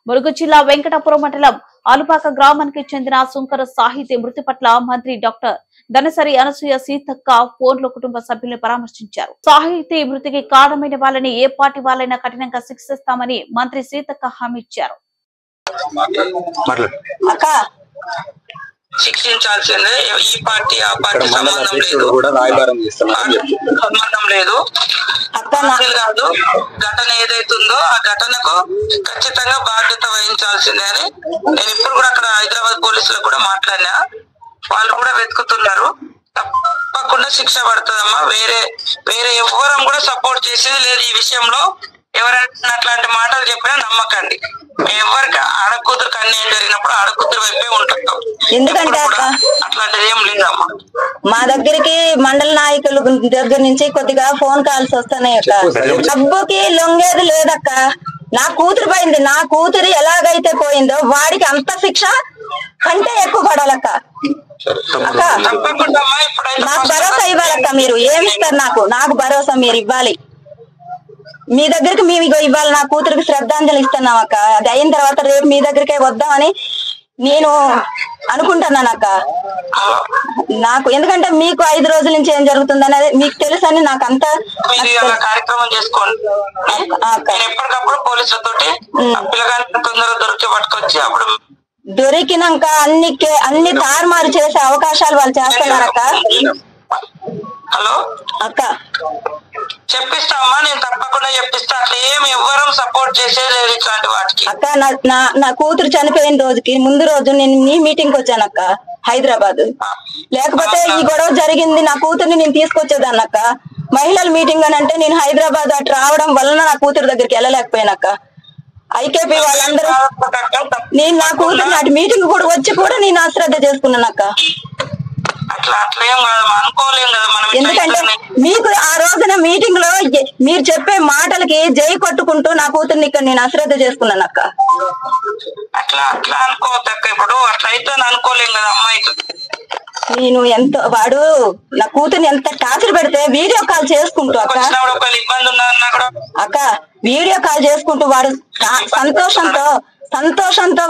ములుగు జిల్లా వెంకటాపురం మండలం ఆలుపాక గ్రామానికి చెందిన సుంకర సాహితీ మృతి పట్ల మంత్రి డాక్టర్ ధనసరి అనసూయ సీతక్క ఫోన్లో కుటుంబ సభ్యులను పరామర్శించారు. సాహితీ మృతికి కారణమైన వాళ్ళని ఏ పార్టీ వాళ్ళైనా కఠినంగా శిక్షిస్తామని మంత్రి సీతక్క హామీ ఇచ్చారు. శిక్షించాల్సిందే. ఈ పార్టీ ఆ పార్టీ సంబంధం లేదు కాదు. ఘటన ఏదైతుందో ఆ ఘటనకు ఖచ్చితంగా బాధ్యత వహించాల్సిందే అని నేను ఇప్పుడు కూడా అక్కడ హైదరాబాద్ పోలీసులకు కూడా మాట్లాడినా. వాళ్ళు కూడా వెతుకుతున్నారు. తప్పకుండా శిక్ష పడుతుందమ్మా. వేరే ఎవరం కూడా సపోర్ట్ చేసేది లేదు ఈ విషయంలో. ఎవరైనా అట్లాంటి మాటలు చెప్పినా నమ్మకండి. ఎవరికి ఆడకూతురు అన్యాయం జరిగినప్పుడు ఆడకూతురు వైపే ఉంటుంటాం. ఎందుకంటే అట్లాంటిది ఏం లేదమ్మా. మా దగ్గరికి మండల నాయకుల దగ్గర నుంచి కొద్దిగా ఫోన్ కాల్స్ వస్తున్నాయి అక్క. డబ్బుకి లొంగేది లేదక్క. నా కూతురు పోయింది. నా కూతురు ఎలాగైతే పోయిందో వాడికి అంత శిక్ష కంటే ఎక్కువ పడాలక్క. అక్క నాకు భరోసా ఇవ్వాలక్క. మీరు ఏమిస్తారు? నాకు భరోసా మీరు ఇవ్వాలి. మీ దగ్గరికి మేము ఇవ్వాలి. నా కూతురికి శ్రద్ధాంజలి ఇస్తున్నాం అక్క. అది అయిన తర్వాత రేపు మీ దగ్గరికే వద్దామని నేను అనుకుంటున్నాను అక్క. నాకు ఎందుకంటే మీకు 5 రోజుల నుంచి ఏం జరుగుతుంది అనేది మీకు తెలుసు అని నాకు అంత కార్యక్రమం చేసుకోండి. ఎప్పటికప్పుడు పోలీసులతోటి పిల్లగాని తొందరగా దొరికి పట్టుకొచ్చి అప్పుడు దొరికినాక అన్ని తారుమారు చేసే అవకాశాలు వాళ్ళు చేస్తున్నారక్క. హలో అక్క చెప్పిస్తామా? నేను తప్పకుండా చెప్పిస్తా. అట్లా ఏమి ఎవ్వరం సపోర్ట్ చేసేది ఇట్లాంటి వాటికి. అక్క నా కూతురు చనిపోయిన రోజుకి ముందు రోజు నేను నీ మీటింగ్ వచ్చానక్క హైదరాబాద్. లేకపోతే ఈ గొడవ జరిగింది నా కూతుర్ని నేను తీసుకొచ్చేదాన్నక్క. మహిళల మీటింగ్ అని అంటే నేను హైదరాబాద్ అటు రావడం వలన నా కూతురు దగ్గరికి వెళ్ళలేకపోయానక్క. ఐకేపీ వాళ్ళందరూ నేను నా కూతురు అటు మీటింగ్ కూడా వచ్చి కూడా నేను అశ్రద్ధ చేసుకున్నానక్క. ఎందుకంటే మీకు ఆ రోజున మీటింగ్ లో మీరు చెప్పే మాటలకి జై కొట్టుకుంటూ నా కూతుర్ని ఇక్కడ నేను అశ్రద్ధ చేసుకున్నాను అక్క. అట్లా అనుకోవద్దక్క. ఇప్పుడు అట్లయితే అనుకోలేం కదా అమ్మాయికి. నేను ఎంత వాడు నా కూతుర్ని ఎంత టార్చర్ పెడితే వీడియో కాల్ చేసుకుంటూ అక్క వీడియో కాల్ చేసుకుంటూ వాడు సంతోషంతో